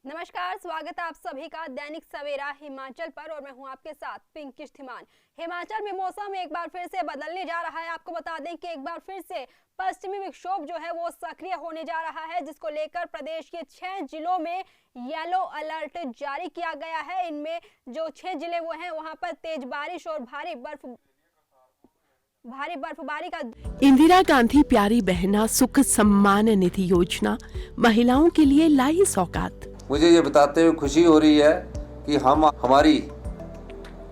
नमस्कार, स्वागत है आप सभी का दैनिक सवेरा हिमाचल पर और मैं हूं आपके साथ पिंकी इस्तेमाल। हिमाचल में मौसम एक बार फिर से बदलने जा रहा है। आपको बता दें कि एक बार फिर से पश्चिमी विक्षोभ जो है वो सक्रिय होने जा रहा है, जिसको लेकर प्रदेश के 6 जिलों में येलो अलर्ट जारी किया गया है। इनमें जो 6 जिले वो हैं वहां पर तेज बारिश और भारी बर्फबारी का। इंदिरा गांधी प्यारी बहना सुख सम्मान निधि योजना महिलाओं के लिए लाई सौगात। मुझे ये बताते हुए खुशी हो रही है कि हम हमारी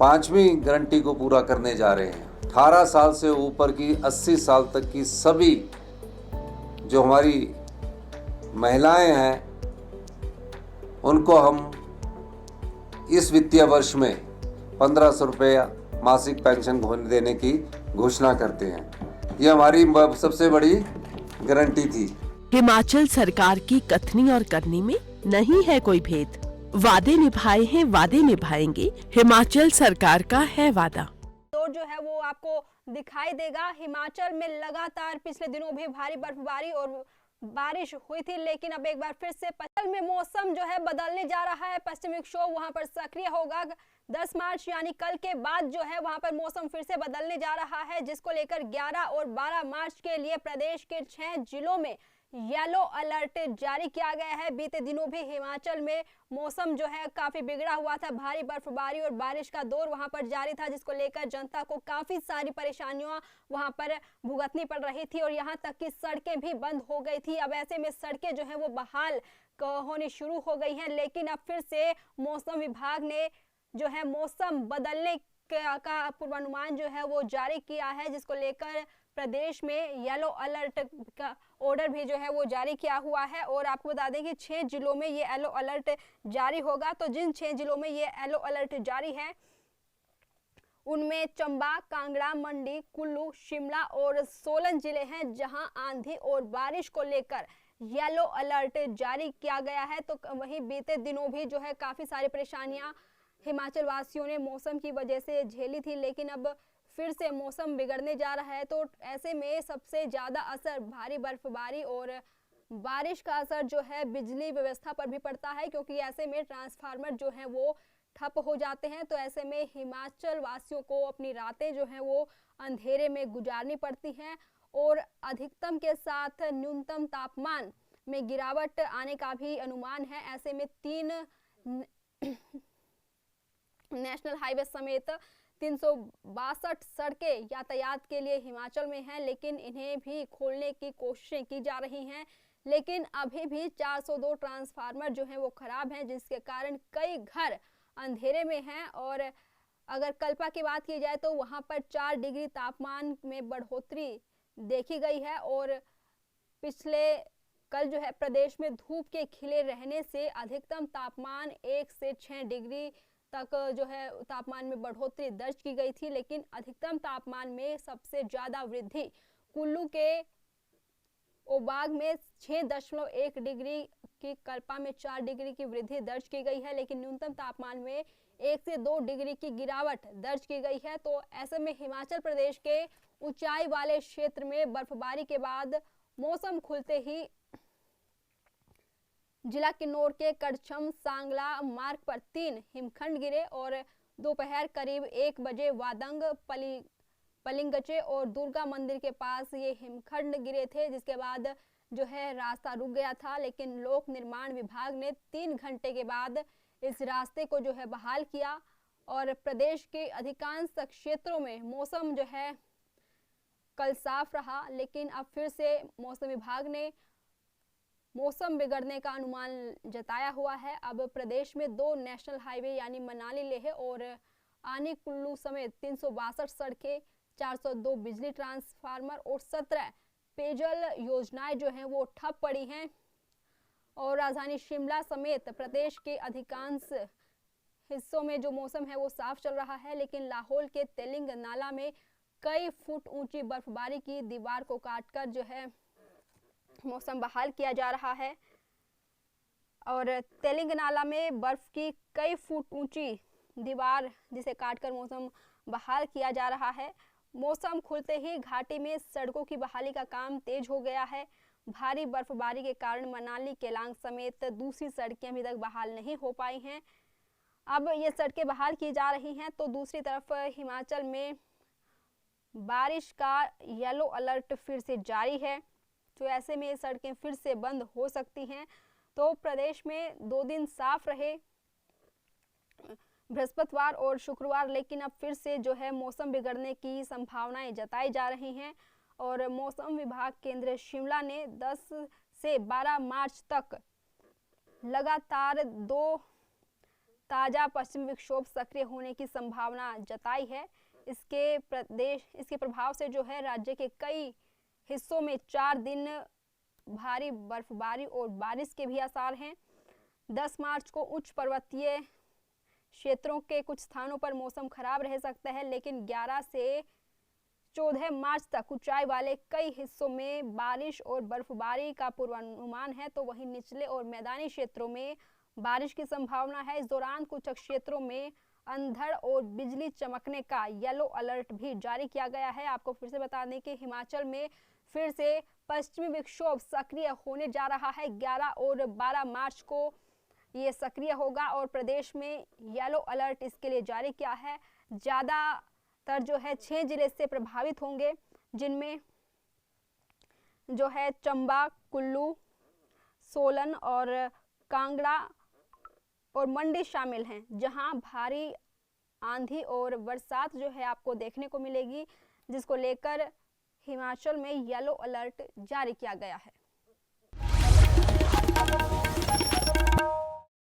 5वीं गारंटी को पूरा करने जा रहे हैं। 18 साल से ऊपर की 80 साल तक की सभी जो हमारी महिलाएं हैं उनको हम इस वित्तीय वर्ष में 1500 रुपया मासिक पेंशन देने की घोषणा करते हैं। ये हमारी सबसे बड़ी गारंटी थी। हिमाचल सरकार की कथनी और करनी में नहीं है कोई भेद। वादे निभाए हैं, वादे निभाएंगे, हिमाचल सरकार का है वादा। दौर जो है वो आपको दिखाई देगा। हिमाचल में लगातार पिछले दिनों भी भारी बर्फबारी और बारिश हुई थी, लेकिन अब एक बार फिर से पश्चिम में मौसम जो है बदलने जा रहा है। पश्चिमी विक्षोभ वहां पर सक्रिय होगा। 10 मार्च यानी कल के बाद जो है वहां पर मौसम फिर से बदलने जा रहा है, जिसको लेकर 11 और 12 मार्च के लिए प्रदेश के 6 जिलों में येलो अलर्ट जारी किया गया है। बीते दिनों भी हिमाचल में मौसम जो है काफी बिगड़ा हुआ था। भारी बर्फबारी और बारिश का दौर वहां पर जारी था, जिसको लेकर जनता को काफी सारी परेशानियां वहां पर भुगतनी पड़ रही थी और यहां तक कि सड़कें भी बंद हो गई थी। अब ऐसे में सड़कें जो है वो बहाल होने शुरू हो गई हैं, लेकिन अब फिर से मौसम विभाग ने जो है मौसम बदलने का पूर्वानुमान जो है वो जारी किया है, जिसको लेकर प्रदेश में येलो अलर्ट का ऑर्डर भी जो है वो जारी किया हुआ है। और आपको बता दें कि 6 जिलों में ये येलो अलर्ट जारी होगा। तो जिन 6 जिलों में ये येलो अलर्ट जारी है उनमें चंबा, कांगड़ा, मंडी, कुल्लू, शिमला और सोलन जिले हैं, जहां आंधी और बारिश को लेकर येलो अलर्ट जारी किया गया है। तो वहीं बीते दिनों भी जो है काफी सारी परेशानियां हिमाचल वासियों ने मौसम की वजह से झेली थी, लेकिन अब फिर से मौसम बिगड़ने जा रहा है। तो ऐसे में सबसे ज्यादा असर भारी बर्फबारी और बारिश का असर जो है बिजली व्यवस्था पर भी पड़ता है, क्योंकि ऐसे में ट्रांसफार्मर जो है वो ठप हो जाते हैं। तो ऐसे में हिमाचल वासियों को अपनी रातें जो है वो अंधेरे में गुजारनी पड़ती हैं और अधिकतम के साथ न्यूनतम तापमान में गिरावट आने का भी अनुमान है। ऐसे में 3 नेशनल हाईवे समेत 362 सड़कें यातायात के लिए हिमाचल में हैं, लेकिन इन्हें भी खोलने की कोशिशें की जा रही हैं। लेकिन अभी भी 402 ट्रांसफार्मर जो हैं वो खराब हैं, जिसके कारण कई घर अंधेरे में हैं। और अगर कल्पा की बात की जाए तो वहां पर 4 डिग्री तापमान में बढ़ोतरी देखी गई है। और पिछले कल जो है प्रदेश में धूप के खिले रहने से अधिकतम तापमान 1 से 6 डिग्री तक जो है तापमान में बढ़ोतरी दर्ज की गई थी, लेकिन अधिकतम तापमान में सबसे ज्यादा वृद्धि कुल्लू के ओबाग में 6.1 डिग्री की, कल्पा में 4 डिग्री की वृद्धि दर्ज की गई है, लेकिन न्यूनतम तापमान में 1 से 2 डिग्री की गिरावट दर्ज की गई है। तो ऐसे में हिमाचल प्रदेश के ऊंचाई वाले क्षेत्र में बर्फबारी के बाद मौसम खुलते ही जिला किन्नौर के कड़छम सांगला मार्ग पर 3 हिमखंड गिरे और दोपहर करीब 1 बजे वादंग, पलिंगचे और दुर्गा मंदिर के पास ये हिमखंड गिरे थे, जिसके बाद जो है रास्ता रुक गया था। लेकिन लोक निर्माण विभाग ने 3 घंटे के बाद इस रास्ते को जो है बहाल किया और प्रदेश के अधिकांश क्षेत्रों में मौसम जो है कल साफ रहा। लेकिन अब फिर से मौसम विभाग ने मौसम बिगड़ने का अनुमान जताया हुआ है। अब प्रदेश में 2 नेशनल हाईवे यानी मनाली लेह और आनी कुल्लू समेत 362 सड़कें, 402 बिजली ट्रांसफार्मर और 17 पेयजल योजनाएं जो हैं वो ठप पड़ी हैं। और राजधानी शिमला समेत प्रदेश के अधिकांश हिस्सों में जो मौसम है वो साफ चल रहा है, लेकिन लाहौल के तेलिंग नाला में कई फुट ऊंची बर्फबारी की दीवार को काटकर जो है मौसम बहाल किया जा रहा है। और तेलंगाना में बर्फ की कई फुट ऊंची दीवार जिसे काटकर मौसम बहाल किया जा रहा है। मौसम खुलते ही घाटी में सड़कों की बहाली का काम तेज हो गया है। भारी बर्फबारी के कारण मनाली केलांग समेत दूसरी सड़कें अभी तक बहाल नहीं हो पाई हैं। अब ये सड़कें बहाल की जा रही हैं तो दूसरी तरफ हिमाचल में बारिश का येलो अलर्ट फिर से जारी है, तो ऐसे में ये सड़कें फिर से बंद हो सकती हैं। तो प्रदेश में 2 दिन साफ रहे बृहस्पतिवार और शुक्रवार, लेकिन अब फिर से जो है मौसम बिगड़ने की संभावनाएं जताई जा रही हैं और मौसम विभाग केंद्र शिमला ने 10 से 12 मार्च तक लगातार 2 ताजा पश्चिमी विक्षोभ सक्रिय होने की संभावना जताई है। इसके प्रभाव से जो है राज्य के कई हिस्सों में 4 दिन भारी बर्फबारी और बारिश के भी आसार हैं। 10 मार्च को उच्च पर्वतीय क्षेत्रों के कुछ स्थानों पर मौसम खराब रह सकता है, लेकिन 11 से 14 मार्च तक ऊंचाई वाले कई हिस्सों में बारिश और बर्फबारी का पूर्वानुमान है। तो वहीं निचले और मैदानी क्षेत्रों में बारिश की संभावना है। इस दौरान कुछ क्षेत्रों में अंधड़ और बिजली चमकने का येलो अलर्ट भी जारी किया गया है। आपको फिर से बता दें कि हिमाचल में फिर से पश्चिमी विक्षोभ सक्रिय होने जा रहा है। 11 और 12 मार्च को ये सक्रिय होगा और प्रदेश में येलो अलर्ट इसके लिए जारी किया है। ज़्यादातर जो है 6 जिले से प्रभावित होंगे, जिनमें जो है चंबा, कुल्लू, सोलन और कांगड़ा और मंडी शामिल हैं, जहां भारी आंधी और बरसात जो है आपको देखने को मिलेगी, जिसको लेकर हिमाचल में येलो अलर्ट जारी किया गया है।